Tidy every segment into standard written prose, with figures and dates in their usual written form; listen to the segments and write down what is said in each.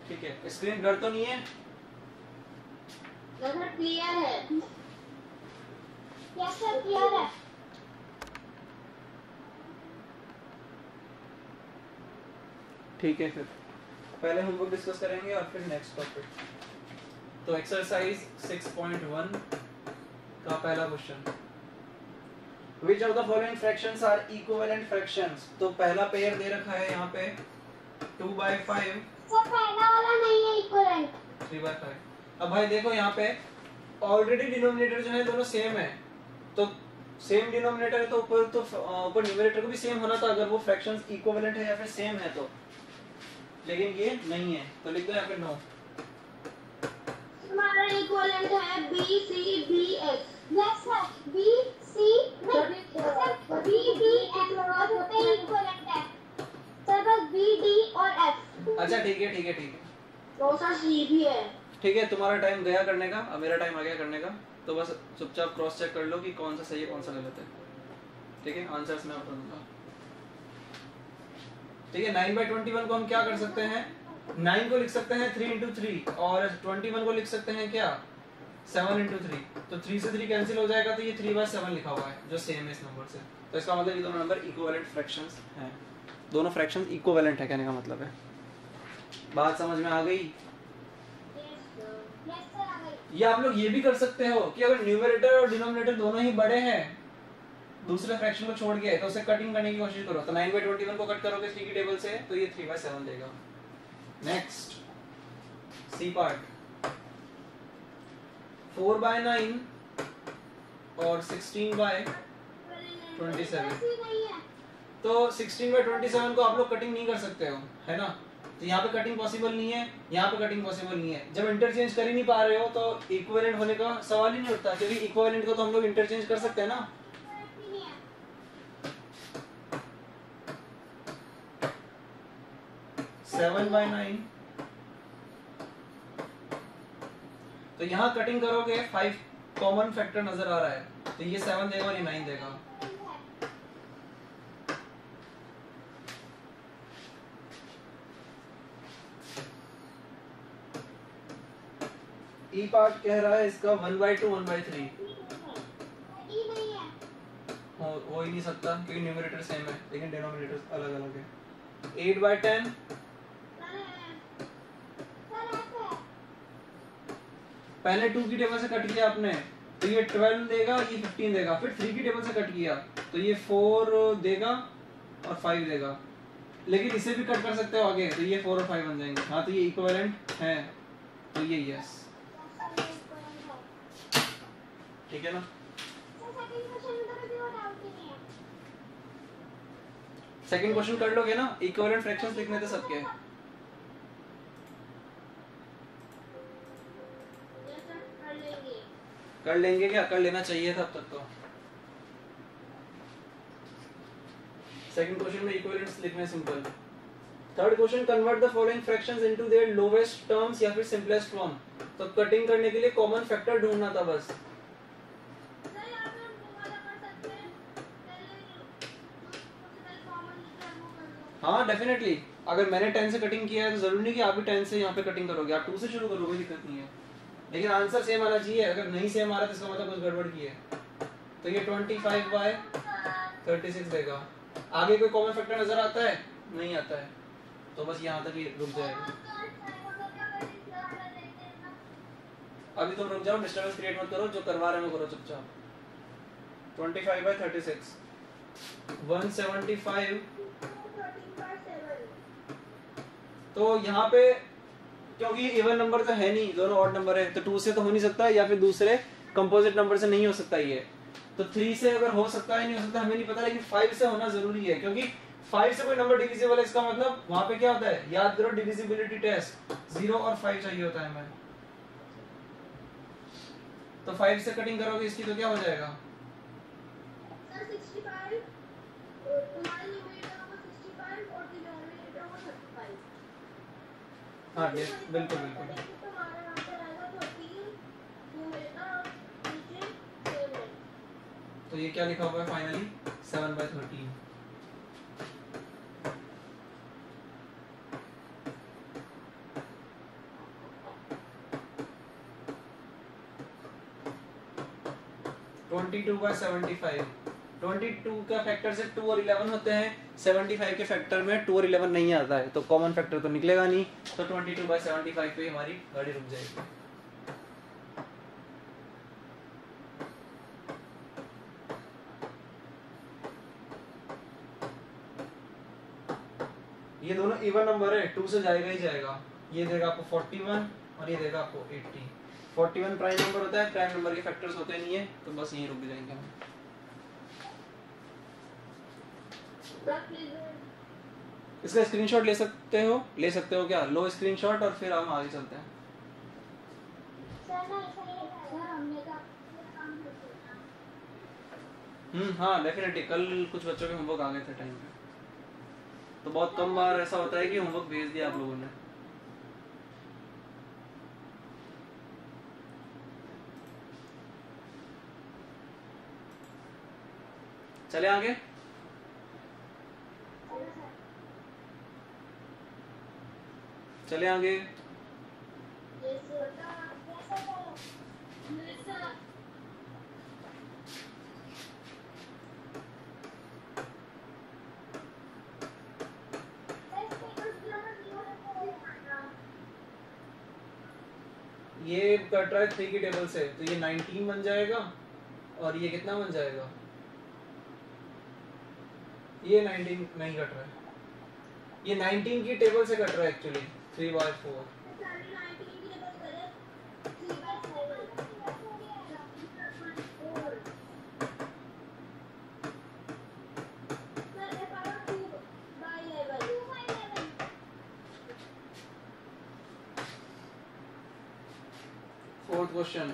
ठीक है, screen blur तो नहीं है? सर क्लियर है। यस सर क्लियर है। ठीक है, फिर पहले होमवर्क डिस्कस करेंगे और फिर नेक्स्ट टॉपिक। तो एक्सरसाइज 6.1 का पहला question, Which of the following fractions are equivalent fractions? तो पहला पेयर दे रखा है यहाँ पे 2/5। सर पहला वाला नहीं है इक्विवेलेंट। 3/5। अब भाई देखो यहाँ पे ऑलरेडी डिनोमिनेटर जो है दोनों सेम है, तो सेम डिनोमिनेटर है तो ऊपर न्यूमरेटर को भी सेम होना था अगर वो फ्रैक्शंस इक्विवेलेंट है या फिर सेम है तो, लेकिन ये नहीं है तो लिख दो यहाँ पे नो। हमारा इक्विवेलेंट है B C D X। Yes sir B C sir B D X और पे इक्विवेलेंट है सर, बस B D और F। अच्छा ठीक है ठीक है ठीक है, तो सर C भी है। ठीक है, तुम्हारा टाइम गया करने का, अब मेरा टाइम आ गया करने का, तो बस चुपचाप क्रॉस चेक कर लो कि कौन सा सही है कौन सा गलत है। ठीक है, आंसर्स मैं बता दूंगा। ठीक है, 9/21 को हम क्या कर सकते हैं, 9 को लिख सकते हैं 3 into 3 और 21 को लिख सकते हैं क्या 7 into 3। तो 3 से 3 कैंसिल हो जाएगा तो ये 3/7 लिखा हुआ है जो सेम है इस नंबर से, तो इसका मतलब ये दोनों नंबर इक्विवेलेंट फ्रैक्शंस हैं, दोनों फ्रैक्शंस इक्विवेलेंट है कहने का मतलब है। बात समझ में आ गई? या आप लोग ये भी कर सकते हो कि अगर न्यूमरेटर और डिनोमिनेटर दोनों ही बड़े हैं दूसरे फ्रैक्शन को छोड़ के, तो उसे कटिंग करने की कोशिश करो। तो 9/21 को कट करोगे 3 की टेबल से तो ये 3/7 देगा। नेक्स्ट सी पार्ट, 4/9 और 16/27। तो 16/27 को आप लोग कटिंग नहीं कर सकते हो, है ना, तो यहाँ पे कटिंग पॉसिबल नहीं है, यहाँ पे कटिंग पॉसिबल नहीं है। जब इंटरचेंज कर ही नहीं पा रहे हो तो इक्विवेलेंट होने का सवाल ही नहीं उठता, क्योंकि इक्विवेलेंट को तो हम लोग इंटरचेंज कर सकते हैं ना। 7/9 तो यहाँ कटिंग करोगे 5 कॉमन फैक्टर नजर आ रहा है, तो ये 7 देगा और ये 9 देगा। ई पार्ट कह रहा है इसका 1/2 1/3 हो ही नहीं सकता क्योंकि न्यूमरेटर सेम है लेकिन डिनोमिनेटर अलग अलग है। 8/10 पहले 2 की टेबल से कट किया आपने तो ये 12 देगा, ये 15 देगा, फिर 3 की टेबल से कट किया तो ये 4 देगा और 5 देगा, लेकिन इसे भी कट कर सकते हो आगे तो ये 4 और 5 बन जाएंगे। हाँ तो ये इक्विवेलेंट है, तो ये यस, ठीक है ना। सेकंड क्वेश्चन कर लोगे ना, इक्विवेलेंट फ्रैक्शंस लिखने थे सबके। कर लेंगे क्या, कर लेना चाहिए था अब तक तो। सेकंड क्वेश्चन में इक्विवेलेंट्स लिखने simple. Third question, convert the following fractions into their lowest terms या फिर सिंपलेस्ट फॉर्म। तो कटिंग करने के लिए कॉमन फैक्टर ढूंढना था बस। हाँ डेफिनेटली, अगर मैंने 10 से कटिंग किया है तो जरूरी नहीं कि आप भी 10 से यहाँ पे कटिंग करोगे, आप 2 से शुरू करोगे, कोई दिक्कत नहीं है, लेकिन आंसर सेम आना चाहिए। अगर नहीं सेम आ रहा तो इसका मतलब कुछ गड़बड़ की है। तो ये 25/36 देगा। आगे कोई कॉमन फैक्टर नजर आता है? नहीं आता है, तो बस यहाँ तक ही रुक जाएगा। अभी तुम रुक जाओ, डिस्टर्बेंस क्रिएट मत करो, जो करवा रहे हो करो चुपचाप। 25/36 175। तो यहाँ पे क्योंकि इवन नंबर तो है नहीं, दोनों ऑड नंबर है, तो 2 से तो हो नहीं सकता, या फिर दूसरे कंपोजिट नंबर से नहीं हो सकता ये, तो 3 से अगर हो सकता है नहीं हो सकता हमें नहीं पता, लेकिन 5 से होना जरूरी है, क्योंकि 5 से कोई नंबर डिविजिबल है, इसका मतलब वहां पे क्या होता है, याद करो डिविजिबिलिटी टेस्ट, 0 और 5 चाहिए होता है हमें। तो 5 से कटिंग करोगे इसकी तो क्या हो जाएगा, सर 65, तुम्हारे न्यूमरेटर को 65 और डिनोमिनेटर को 35। हाँ बिल्कुल बिल्कुल। तो ये क्या लिखा हुआ है फाइनली 7/13। 22/75। 22 का फैक्टर से 2 और 11 होते हैं, 75 के फैक्टर में 2 और 11 नहीं आता है, तो कॉमन फैक्टर तो निकलेगा नहीं, तो 22/75 पे हमारी गाड़ी रुक जाएगी। ये दोनों इवन नंबर है, 2 से जाएगा ही जाएगा। ये देगा आपको 41 और ये देगा आपको 80। 41 प्राइम नंबर होता है, प्राइम नंबर के फैक्टर्स होते नहीं है, तो बस यहीं रुक जाएंगे हम। इसका स्क्रीनशॉट ले सकते हो क्या? लो स्क्रीनशॉट और फिर हम आगे चलते हैं। हाँ डेफिनेटली, कल कुछ बच्चों के होमवर्क आ गए थे टाइम पे, तो बहुत कम बार ऐसा होता है कि होमवर्क भेज दिया आप लोगों ने। चले आगे। चले आगे। ये कट रहा है 3 की टेबल से, तो ये 19 बन जाएगा और ये कितना बन जाएगा? ये 19 नहीं कट रहा है, ये 19 की टेबल से कट रहा है एक्चुअली 3/4। फोर्थ क्वेश्चन,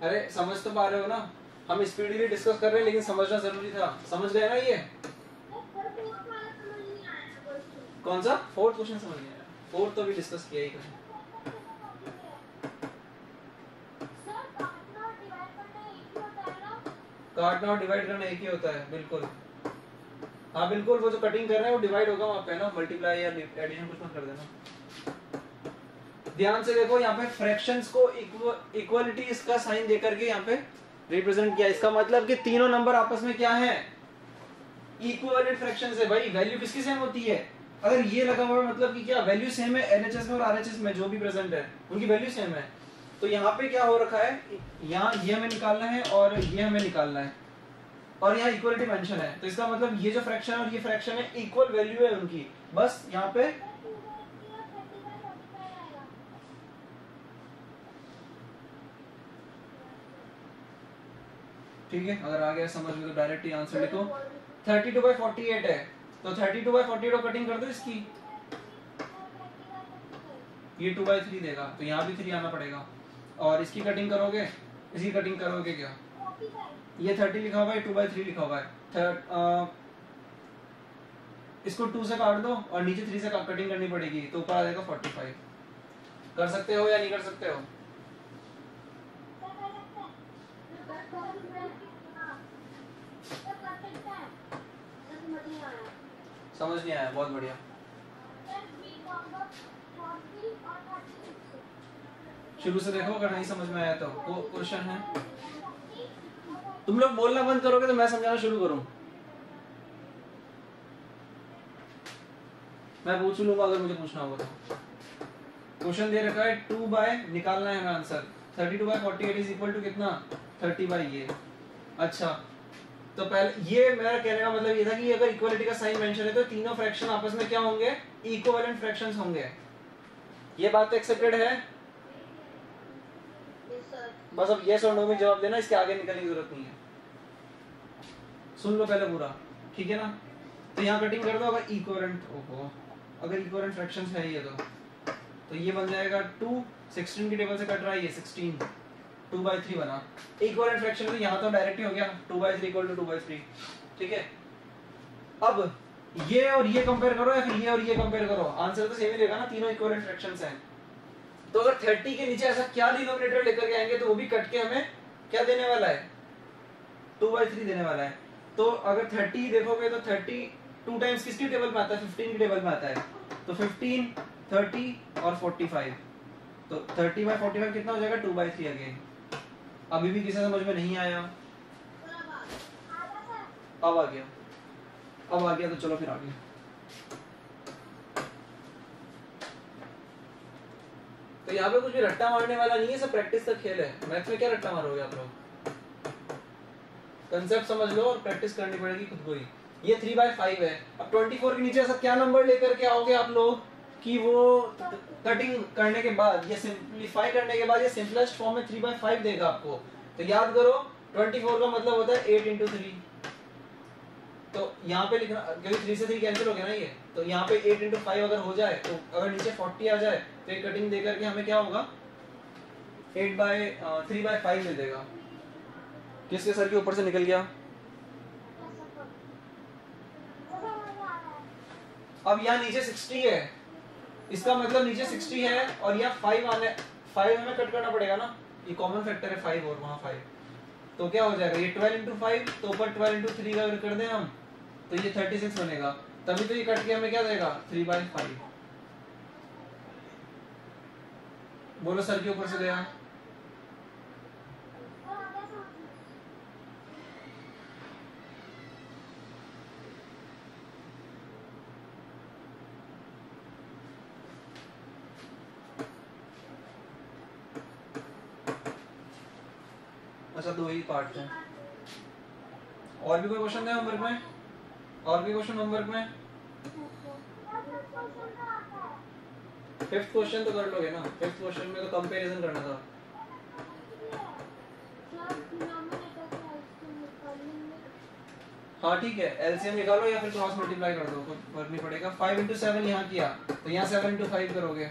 अरे समझ तो पा रहे हो ना, हम स्पीडली डिस्कस कर रहे हैं लेकिन समझना जरूरी था। समझ गए ना? ये कौन सा फोर्थ क्वेश्चन समझ गया? फोर्थ तो भी डिस्कस किया ही करें। काटना और डिवाइड करना एक ही होता है, बिल्कुल। हाँ बिल्कुल, वो जो कटिंग कर रहे हैं वो डिवाइड होगा वहाँ पे ना, मल्टीप्लाई या एडिशन कुछ मत कर देना। ध्यान से देखो, यहाँ पे फ्रैक्शंस को इक्वलिटी इसका साइन देकर के यहाँ पे रिप्रेजेंट किया। इसका मतलब कि तीनों नंबर आपस में क्या है? इक्विवेलेंट फ्रैक्शंस है भाई। वैल्यू किसकी सेम होती है? अगर ये लगा हुआ मतलब कि क्या वैल्यू सेम है एलएचएस में और आरएचएस में, जो भी प्रेजेंट है उनकी वैल्यू सेम है। तो यहाँ पे क्या हो रखा है, यहाँ ये हमें निकालना है और ये हमें निकालना है, और यहाँ इक्वलिटी मेंशन है। तो इसका मतलब ये जो फ्रैक्शन है और ये फ्रैक्शन है, इक्वल वैल्यू है उनकी, बस यहाँ पे ठीक है। अगर आ गया समझ में तो डायरेक्ट ही आंसर लिखो। 32/48 है, तो 32/48 को कटिंग कर दो इसकी, ये 2/3 देगा, तो यहाँ भी 3 आना पड़ेगा। और इसकी कटिंग करोगे, इसकी कटिंग करोगे क्या? ये 30 लिखा हुआ है, 2/3 लिखा हुआ है। इसको 2 से काट दो और नीचे 3 से कटिंग करनी पड़ेगी, तो ऊपर आ जाएगा 45। कर सकते हो या नहीं कर सकते हो? समझ नहीं आया? बहुत बढ़िया। शुरू से देखो, अगर नहीं समझ में आया तो क्वेश्चन है। तुम लोग बोलना बंद करोगे तो मैं समझाना शुरू करूं। मैं पूछ लूंगा अगर मुझे पूछना होगा तो। क्वेश्चन दे रखा है 2 बाय, निकालना है हमें आंसर। 32/48 इज इक्वल टू कितना? 30 बाय ये। अच्छा, तो पहले ये मेरा कहने का मतलब ये था कि अगर इक्वलिटी का साइन मेंशन है तो तीनों फ्रैक्शन आपस में क्या होंगे? इक्विवेलेंट फ्रैक्शंस होंगे। ये बात तो एक्सेप्टेड है? बस अब यस और नो में जवाब देना, इसके आगे निकलने की जरूरत नहीं है। सुन लो पहले पूरा, ठीक है ना? तो यहाँ कटिंग कर दो। अगर इक्विवेलेंट, ओहो, अगर इक्विवेलेंट फ्रैक्शंस है ये तो ये बन जाएगा 2। 16 की टेबल से कट रहा है ये 16, 2/3 बना। इक्विवेलेंट फ्रैक्शन तो यहाँ तो डायरेक्ट ही हो गया, 2/3 इक्वल टू 2/3, ठीक है। अब ये और ये कंपेयर करो या फिर ये और ये कंपेयर करो, आंसर तो सेम ही देगा ना, तीनों इक्विवेलेंट फ्रैक्शंस हैं। तो अगर 30 के नीचे ऐसा क्या डिनोमिनेटर लेकर के आएंगे तो वो भी कट के हमें क्या देने वाला है? 2/3 देने वाला है। तो अगर 30 देखोगे तो 30 2 टाइम्स किसकी टेबल में आता है? 15 की टेबल में आता है। तो 15, 30 और 45, तो 30/45 कितना हो जाएगा? 2/3 अगेन। अभी भी किसी समझ में नहीं आया अब आ गया तो चलो फिर आगे। तो यहाँ पे कुछ भी रट्टा मारने वाला नहीं है, सब प्रैक्टिस का खेल है। मैथ्स में क्या रट्टा मारोगे आप लोग? कंसेप्ट समझ लो और प्रैक्टिस करनी पड़ेगी खुद को ही। ये 3/5 है। अब 24 के नीचे ऐसा क्या नंबर लेकर के आओगे आप लोग कि वो कटिंग करने के बाद या सिंपलीफाई करने के बाद ये सिंपलेस्ट फॉर्म में 3/5 देगा आपको। तो याद करो 24 का मतलब होता है 8 × 3। तो यहाँ पे लिखना, क्योंकि 3 से 3 कैंसिल हो गया ना ये, तो यहाँ पे 8 × 5 अगर हो जाए, तो अगर नीचे 40 आ जाए तो ये कटिंग देकर के हमें क्या होगा 3/5 दे देगा। किसके सर के ऊपर से निकल गया? अब यहाँ नीचे 60 है, इसका मतलब नीचे 60 है और यहाँ 5 हमें कट करना पड़ेगा ना, ये कॉमन फैक्टर है 5 और वहाँ 5, तो क्या हो जाएगा ये 12 × 5, तो ऊपर 12 × 3 का अगर कर दें हम तो ये 36 बनेगा। तभी तो ये कट के हमें क्या देगा 3/5। बोलो सर के ऊपर से गया। अच्छा, 2 ही पार्ट है। और भी कोई क्वेश्चन है होमवर्क में? और भी क्वेश्चन होमवर्क में? 5th क्वेश्चन तो कर लोगे ना? 5th क्वेश्चन में तो कंपैरिजन करना था। हाँ ठीक है, एलसीएम निकालो या फिर क्रॉस मल्टीप्लाई कर दो, कोई फर्क नहीं पड़ेगा। 5 × 7 यहाँ किया तो यहाँ 7 × 5 करोगे,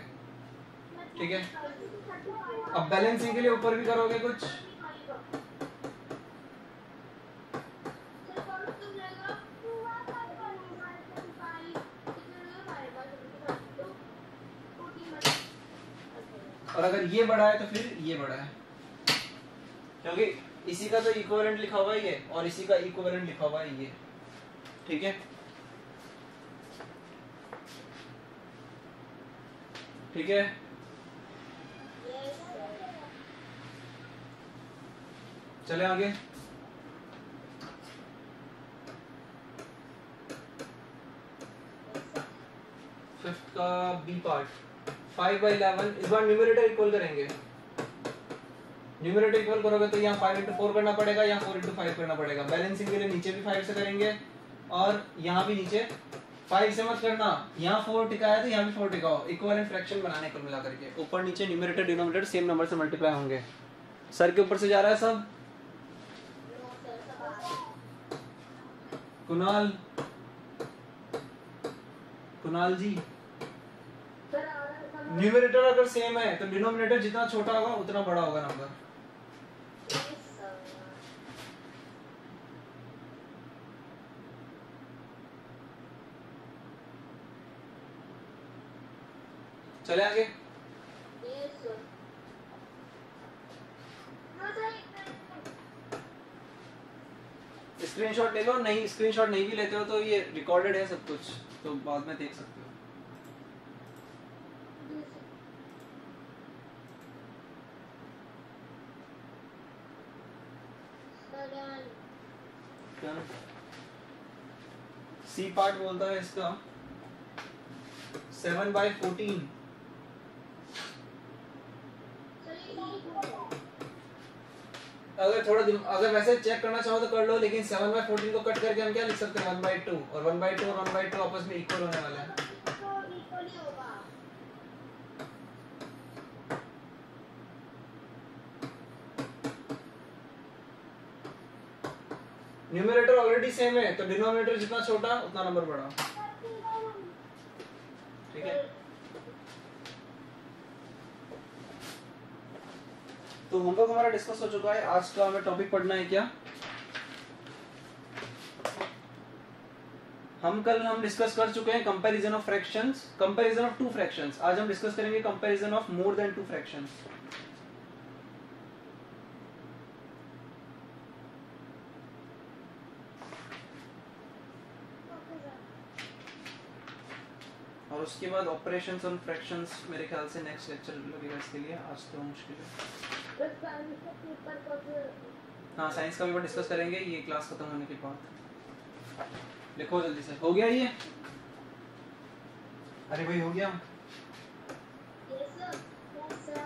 ठीक है। अब बैलेंसिंग के लिए ऊपर भी करोगे कुछ। और अगर ये बड़ा है तो फिर ये बड़ा है, क्योंकि इसी का तो इक्विवेलेंट लिखा हुआ है ये, और इसी का इक्विवेलेंट लिखा हुआ है ये, ठीक है। ठीक है, चले आगे। फिफ्थ का बी पार्ट 5/11। इस बार न्यूमरेटर इक्वल करेंगे। न्यूमरेटर इक्वल करोगे तो यहाँ 5 × 4 करना पड़ेगा, यहाँ 4 × 5 करना पड़ेगा। बैलेंसिंग के लिए नीचे भी 5 से करेंगे और यहाँ भी नीचे 5 से मत करना, यहाँ 4 टिका है तो यहाँ भी 4 टिकाओ। इक्विवेलेंट फ्रैक्शन बनाने को मिला करके ऊपर नीचे न्यूमरेटर डिनोमिनेटर सेम नंबर से मल्टीप्लाई होंगे। सर के ऊपर से जा रहा है सब? कुणाल जी, न्यूमरेटर अगर सेम है तो डिनोमिनेटर जितना छोटा होगा उतना बड़ा होगा नंबर। चले आगे। स्क्रीनशॉट ले लो, नहीं स्क्रीनशॉट नहीं भी लेते हो तो ये रिकॉर्डेड है सब कुछ, तो बाद में देख सकते हो। सी पार्ट बोलता है इसका 7/14। अगर वैसे चेक करना चाहो तो कर लो, लेकिन 7/14 को कट करके हम क्या लिख सकते हैं 1/2, और 1/2 और 1/2 आपस में इक्वल होने वाले हैं। न्यूमरेटर ऑलरेडी सेम है तो डिनोमिनेटर जितना छोटा उतना नंबर बड़ा, ठीक है। तो होमवर्क हमारा डिस्कस हो चुका है। आज का हमें टॉपिक पढ़ना है क्या? हम डिस्कस कर चुके हैं comparison of fractions, comparison of 2 fractions. आज हम डिस्कस करेंगे comparison of more than 2 fractions. और उसके बाद ऑपरेशंस ऑन फ्रैक्शंस मेरे ख्याल से नेक्स्ट लेक्चर लगेगा इसके लिए, आज तो मुश्किल है। हाँ, साइंस का पेपर डिस्कस करेंगे ये क्लास खत्म होने के बाद। लिखो जल्दी से। हो गया ये? अरे भाई हो गया। Yes, sir. Yes, sir.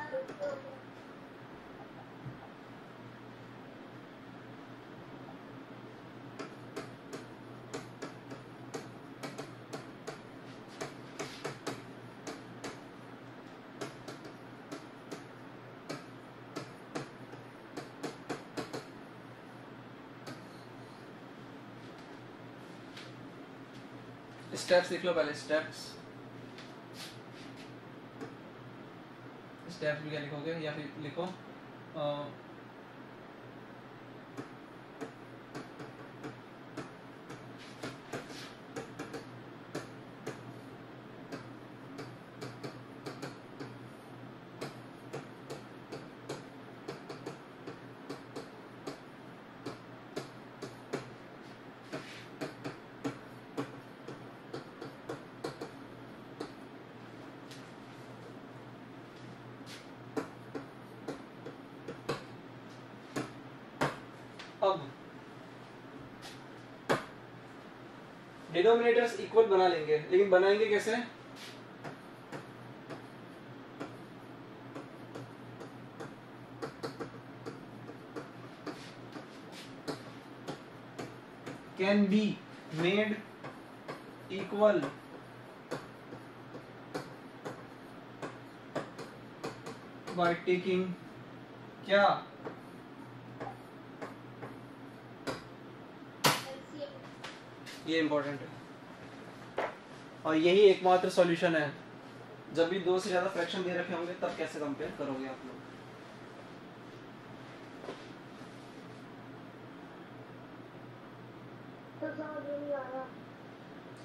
Steps लिख लो पहले। स्टेप्स स्टेप्स भी क्या लिखोगे, या फिर लिखो अब डिनोमिनेटर्स इक्वल बना लेंगे, लेकिन बनाएंगे कैसे? Can be made equal by taking क्या? ये इंपॉर्टेंट है और यही एकमात्र सॉल्यूशन है। जब भी दो से ज्यादा फ्रैक्शन दे रखे होंगे तब कैसे कंपेयर करोगे आप लोग?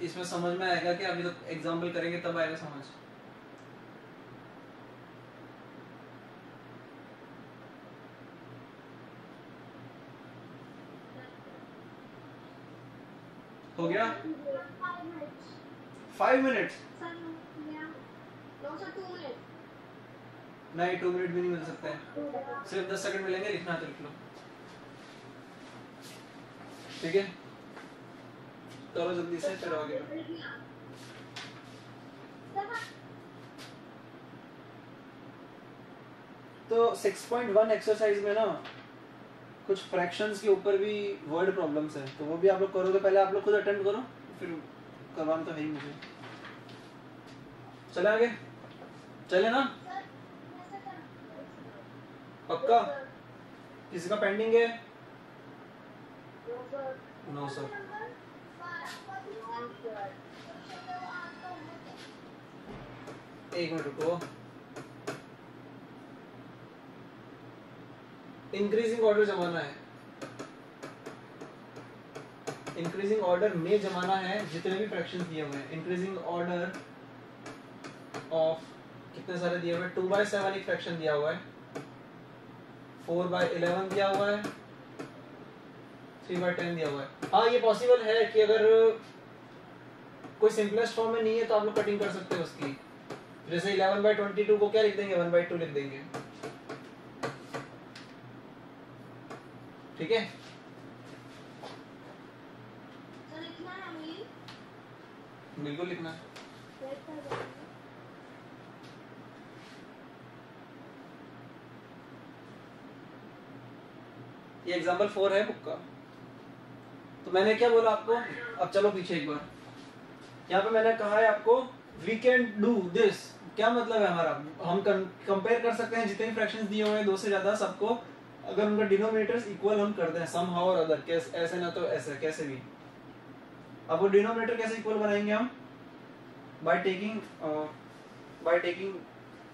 इसमें समझ में आएगा कि अभी तो एग्जाम्पल करेंगे तब आएगा समझ। हो गया? 5 मिनट्स? नहीं 2 मिनट भी नहीं मिल सकते हैं, सिर्फ 10 सेकंड मिलेंगे। लिखना तो लिख लो, ठीक है? करो जल्दी से फिर आगे। तो 6.1 एक्सरसाइज में ना कुछ फ्रैक्शंस के ऊपर भी वर्ड प्रॉब्लम्स है, तो वो भी आप लोग करोगे। पहले आप लोग खुद अटेम्प्ट करो, फिर करवाना तो है ही मुझे। चले आगे, चले ना? पक्का? किसी का पेंडिंग है? No sir. एक मिनट रुको। इंक्रीजिंग ऑर्डर जमाना है, इंक्रीजिंग ऑर्डर में जमाना है जितने भी फ्रैक्शंस दिए हुए हैं। इंक्रीजिंग ऑर्डर ऑफ कितने सारे दिए हुए हैं? 2/7 एक फ्रैक्शन दिया हुआ है, 4/11 दिया हुआ है, 3/10 दिया हुआ है। हाँ ये पॉसिबल है कि अगर कोई सिंपलेस्ट फॉर्म में नहीं है तो आप लोग कटिंग कर सकते हो उसकी। जैसे 11/22 को क्या लिख देंगे? 1/2 लिख देंगे, ठीक है? बिल्कुल लिखना है। ये एग्जाम्पल 4 है बुक का। तो मैंने क्या बोला आपको? अब चलो पीछे एक बार। यहाँ पे मैंने कहा है आपको वी कैन डू दिस। क्या मतलब है हमारा? हम कंपेयर कर सकते हैं जितने फ्रैक्शंस दिए हुए हैं दो से ज्यादा, सबको अगर उनका डिनोमिनेटर्स इक्वल हम करते हैं सम हाउ और अदर, कैसे ऐसे ना तो ऐसे, कैसे भी। अब वो डिनोमिनेटर कैसे इक्वल बनाएंगे हम? By taking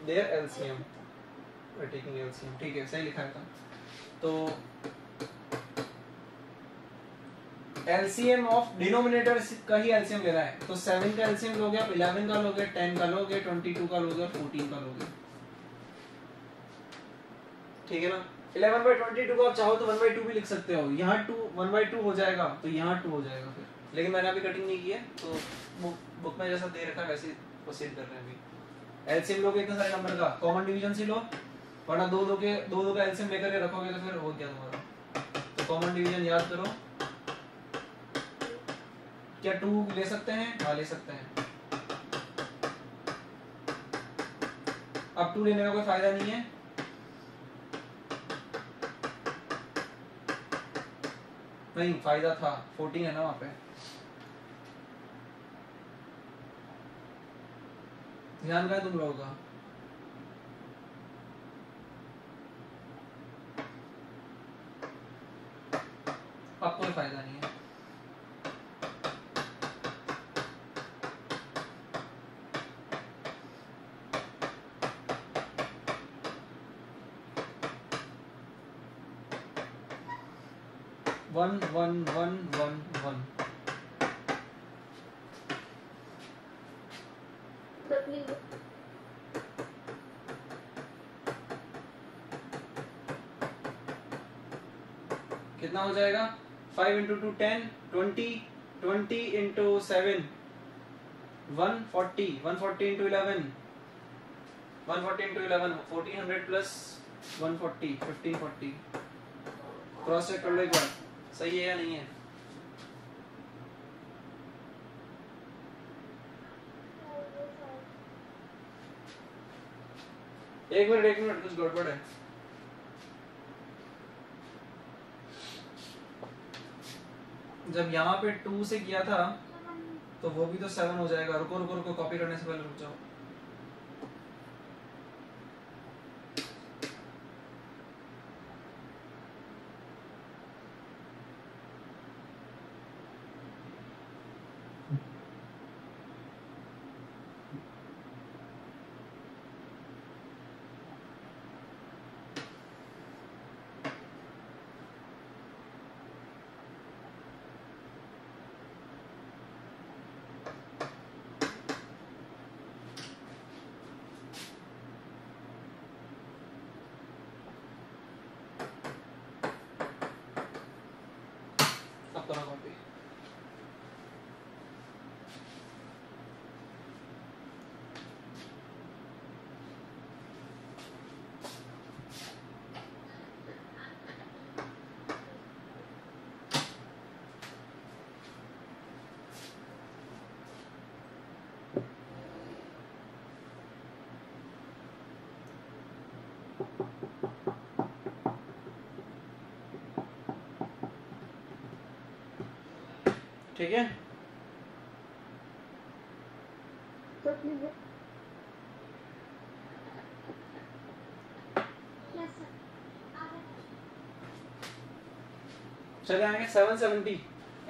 their LCM, by taking LCM. ठीक है, सही लिखा था। तो एलसीएम ऑफ डिनोमिनेटर का ही एलसीएम लेना है। तो 7 का एलसीएम लोगे आप, 11 का लोगे, 10 का लोगे, 22 का लोगे, 14 का लोगे, ठीक है ना? 11/22 को आप चाहो तो 1/2 भी लिख सकते हो। यहाँ 1/2 हो जाएगा तो यहाँ 2 हो जाएगा फिर, लेकिन मैंने अभी कटिंग नहीं की है तो बुक में जैसा दे रखा है वैसे प्रोसीड कर रहे हैं अभी। एलसीएम लोगे इतने सारे नंबर का, कॉमन डिवीजन से लो, वरना दो का एलसीएम लेकर के रखोगे तो फिर हो गया तुम्हारा। तो कॉमन डिवीजन याद करो, क्या 2 ले सकते हैं? हाँ ले सकते हैं। अब 2 लेने का कोई फायदा नहीं है। नहीं फायदा था, 14 है ना वहां पे। ध्यान का है तुम लोगों का? अब कोई फायदा नहीं है। One one one one one. कितना हो जाएगा? 5 into 2 10, 20, 20 into 7 140, 140 into 11, 140 into 11 1400 plus 140 1540। Cross check कर लो एक बार, सही है या नहीं है? एक मिनट कुछ गड़बड़ है। जब यहाँ पे 2 से किया था तो वो भी तो 7 हो जाएगा। रुको रुको रुको, कॉपी करने से पहले रुक जाओ। अब करो कॉपी। ठीक है, चले आएंगे 770।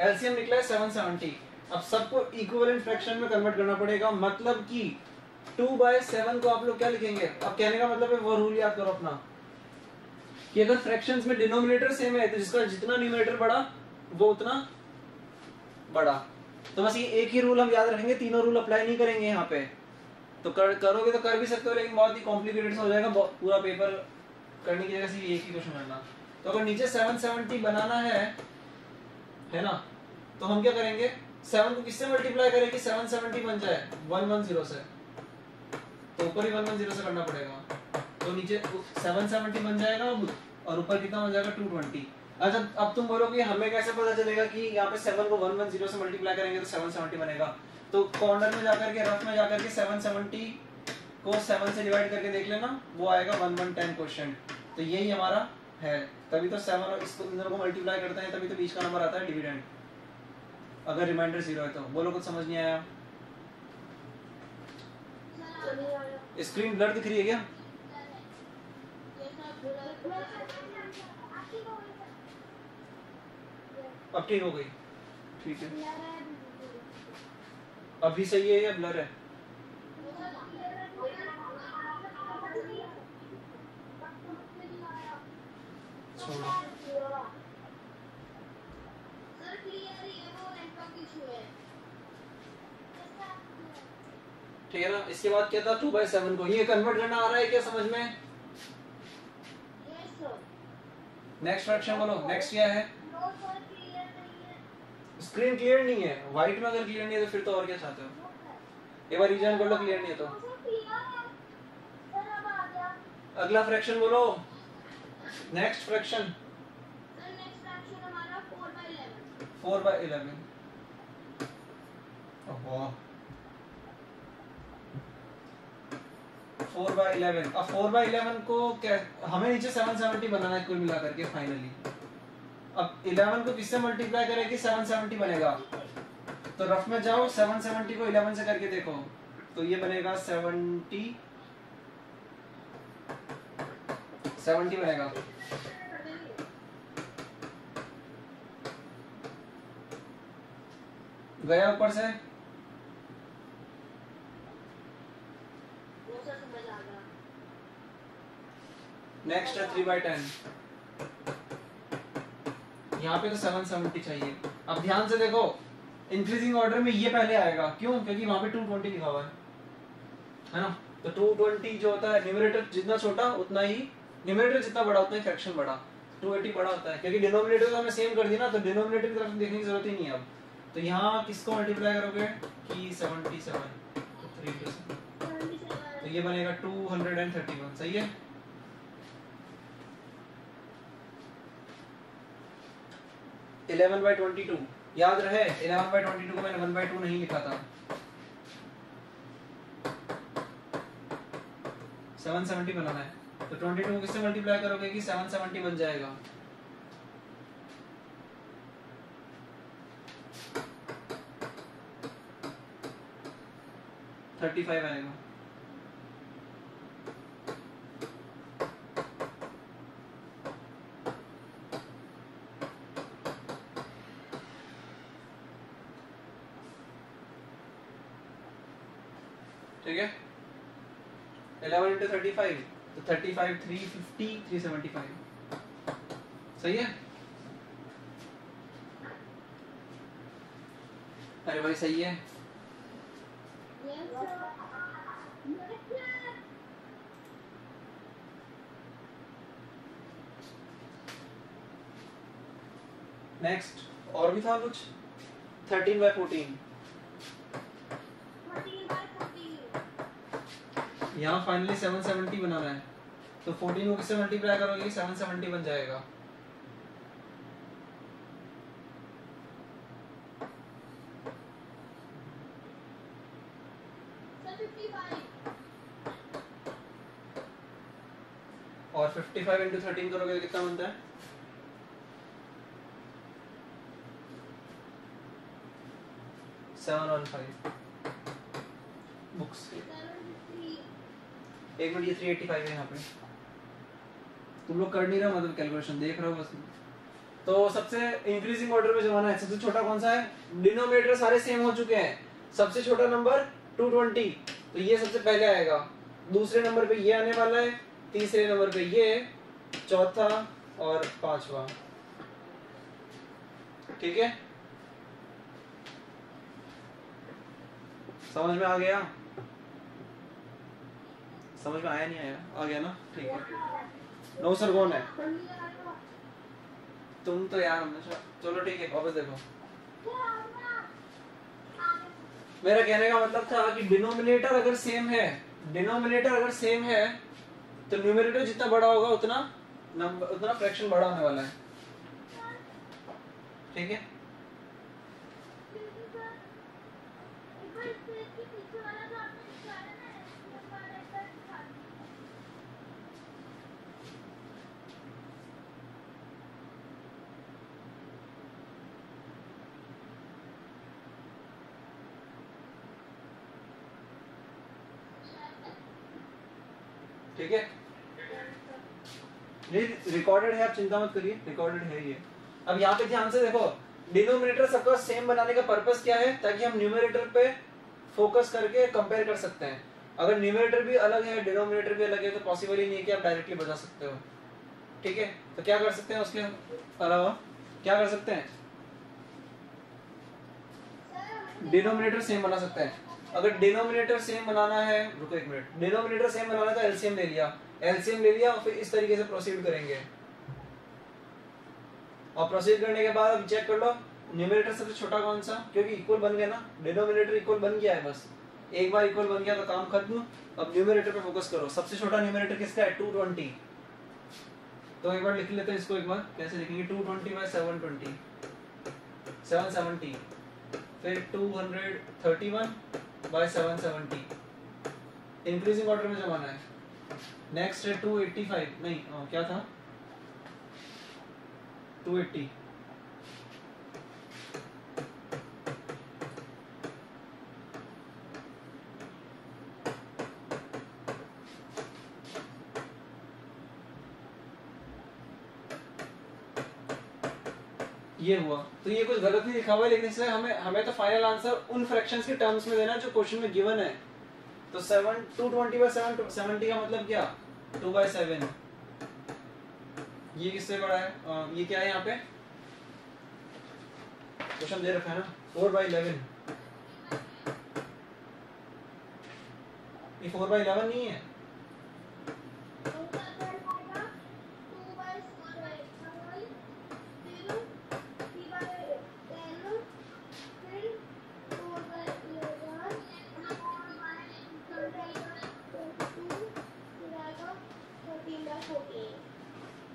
एलसीएम निकला है 770। अब सबको इक्विवेलेंट फ्रैक्शन में कन्वर्ट करना पड़ेगा। मतलब कि 2/7 को आप लोग क्या लिखेंगे? अब कहने का मतलब है वो रूल याद करो अपना कि अगर फ्रैक्शंस में डिनोमिनेटर सेम है तो जिसका जितना न्यूमरेटर बड़ा वो उतना बड़ा। तो बस ये एक ही रूल हम याद रखेंगे, तीनों रूल अप्लाई नहीं करेंगे यहाँ पे। तो करोगे तो कर भी सकते हो, लेकिन बहुत ही कॉम्प्लिकेटेड हो जाएगा। पूरा पेपर करने की जगह सिर्फ एक ही क्वेश्चन करना। तो अगर नीचे 770 बनाना है ना, तो हम क्या करेंगे? 7 को किससे मल्टीप्लाई करें कि 770 बन जाए? 110 से। तो ऊपर ही 110 से करना पड़ेगा। तो नीचे 770 बन जाएगा और ऊपर कितना बन जाएगा? 220। अच्छा अब तुम बोलोगे हमें कैसे पता चलेगा कि यहाँ पे 7 को 110 से मल्टीप्लाई करेंगे तो 770 बनेगा? तो कॉर्नर में जाकर के, रफ में जाकर के 770 को 7 से डिवाइड करके देख लेना, वो आएगा 1110 क्वेश्चन। तो यही हमारा है। तभी तो 7 और इसको इन दोनों को मल्टीप्लाई करते हैं, तभी तो बीच का नंबर आता है डिविडेंड, अगर रिमाइंडर 0 है तो। बोलो कुछ समझ नहीं आया? स्क्रीन ब्लर दिख रही है क्या? अब ठीक हो गई? ठीक है। अभी सही है या ब्लर है? छोड़ो। ठीक है ना। इसके बाद क्या था? 2/7 को ये कन्वर्ट करना आ रहा है क्या समझ में? नेक्स्ट फ्रैक्शन बोलो, नेक्स्ट क्या है? स्क्रीन क्लियर नहीं है। व्हाइट में अगर क्लियर नहीं है तो फिर तो और क्या चाहते हो? एक बार रीजन कर लो, क्लियर नहीं है तो। अगला फ्रैक्शन बोलो, नेक्स्ट फ्रैक्शन। 4/11। 4/11। अब 4/11 को क्या, हमें नीचे 770 बनाना है कुल मिला करके फाइनली। अब 11 को किससे मल्टीप्लाई करेगी, 770 बनेगा। तो रफ में जाओ, 770 को 11 से करके देखो, तो ये बनेगा 70 बनेगा। गया ऊपर से, नेक्स्ट है 3/10। यहाँ पे तो 770 चाहिए। अब ध्यान से देखो, इंक्रीजिंग ऑर्डर में ये पहले आएगा, क्यों? क्योंकि वहां पे 220 लिखा हुआ है ना। तो 220 जो होता है, न्यूमरेटर जितना छोटा उतना ही, न्यूमरेटर जितना बड़ा उतना ही फ्रैक्शन बड़ा। 280 बड़ा होता है, क्योंकि डिनोमिनेटर तो हमें सेम कर दिया ना, तो डिनोमिनेटर की तरफ देखने की जरूरत ही नहीं है अब। तो यहाँ किसको मल्टीप्लाई करोगे कि 77, 3%, तो ये बनेगा 231। सही है। तो 11/22 याद रहे, 11/22 को मैंने 1/2 नहीं लिखा था। 770 बनाना है, तो 22 को किससे मल्टीप्लाई करोगे कि 770 बन जाएगा। $35 आएगा। ठीक है। 11 into 35, तो 35, 350, 375। सही है। अरे भाई सही है। नेक्स्ट और भी था कुछ। 13/14। यहाँ फाइनली 770 बनाना है, तो 14 को किससे मल्टीप्लाई करोगे, 770 बन जाएगा। और 55 इंटू 13 करोगे तो कितना बनता है, 715। बुक्स एक मिनट, ये 385 है यहाँ पे। तुम लोग कर नहीं रहे हो, मतलब कैलकुलेशन देख रहे हो बस। तो सबसे इंक्रीजिंग ऑर्डर में जमाना है, सबसे छोटा कौन सा है, डिनोमिनेटर सारे सेम हो चुके हैं। सबसे छोटा नंबर 220, तो ये सबसे पहले आएगा। दूसरे नंबर पे ये आने वाला है, तीसरे नंबर पे ये, चौथा और पांचवा। ठीक है, समझ में आ गया? समझ में आया नहीं आया? आ गया ना, ठीक है। नो सर कौन है? तुम तो यार हमेशा। चलो ठीक है, वापस देखो। मेरा कहने का मतलब था कि डिनोमिनेटर अगर सेम है, डिनोमिनेटर अगर सेम है तो न्यूमरेटर जितना बड़ा होगा उतना नंबर, उतना फ्रैक्शन बड़ा होने वाला है। ठीक है, ठीक है। ये रिकॉर्डेड है, आप चिंता मत करिए, रिकॉर्डेड है ये। अब यहाँ पे ध्यान से देखो, डिनोमिनेटर सबका सेम बनाने का पर्पस क्या है, ताकि हम न्यूमरेटर पे फोकस करके कंपेयर कर सकते हैं। अगर न्यूमरेटर भी अलग है, डिनोमिनेटर भी अलग है, तो पॉसिबल ही नहीं है कि आप डायरेक्टली बता सकते हो। ठीक है, तो क्या कर सकते हैं उसके अलावा, क्या कर सकते हैं, डिनोमिनेटर सेम बना सकते हैं। अगर डिनोमिनेटर सेम बनाना है, रुको एक मिनट, डिनोमिनेटर सेम बनाना है तो एलसीएम ले लिया, एलसीएम ले लिया और फिर इस तरीके से प्रोसीड करेंगे। और प्रोसीड करने के बाद अब चेक कर लो न्यूमरेटर सबसे छोटा कौन सा, क्योंकि इक्वल बन गया ना, डिनोमिनेटर इक्वल बन गया है, बस एक बार इक्वल बन गया तो काम खत्म। अब न्यूमरेटर पे फोकस करो। सबसे छोटा न्यूमरेटर किसका है, 220। तो एक बार लिख लेते हैं इसको, एक बार कैसे लिखेंगे, 220 बाय 720, 770। फिर 231 बाय 770 इंक्रीजिंग ऑर्डर में जमाना है। नेक्स्ट है 285 नहीं क्या था 280 ये हुआ। तो ये कुछ गलत नहीं लिखा हुआ है, लेकिन इससे हमें तो फाइनल आंसर उन फ्रैक्शंस के टर्म्स में देना है जो क्वेश्चन में गिवन है। तो 220/770 का मतलब क्या 2/7। ये किससे बड़ा है ये क्या है यहाँ पे क्वेश्चन दे रखा है ना 4/11। ये 4/11 नहीं है।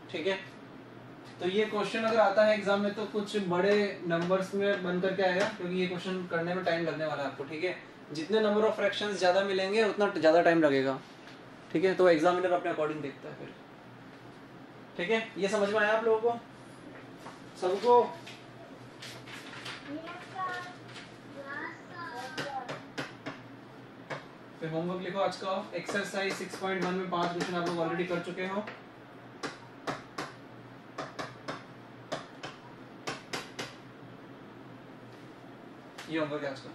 ठीक है, तो ये क्वेश्चन अगर आता है एग्जाम में तो कुछ बड़े नंबर्स में बन करके आएगा, क्योंकि ये क्वेश्चन करने में टाइम लगने वाला है आपको। ठीक है, जितने नंबर ऑफ फ्रैक्शंस ज्यादा मिलेंगे उतना ज्यादा टाइम लगेगा। ठीक है, तो एग्जामिनर अपने अकॉर्डिंग देखता है फिर। ठीक है, ये समझ में आया आप लोगों को सबको? फिर होमवर्क लिखो आज का। एक्सरसाइज 6.1 में 5 क्वेश्चन आप लोग ऑलरेडी कर चुके हो। ये होमवर्क आज का।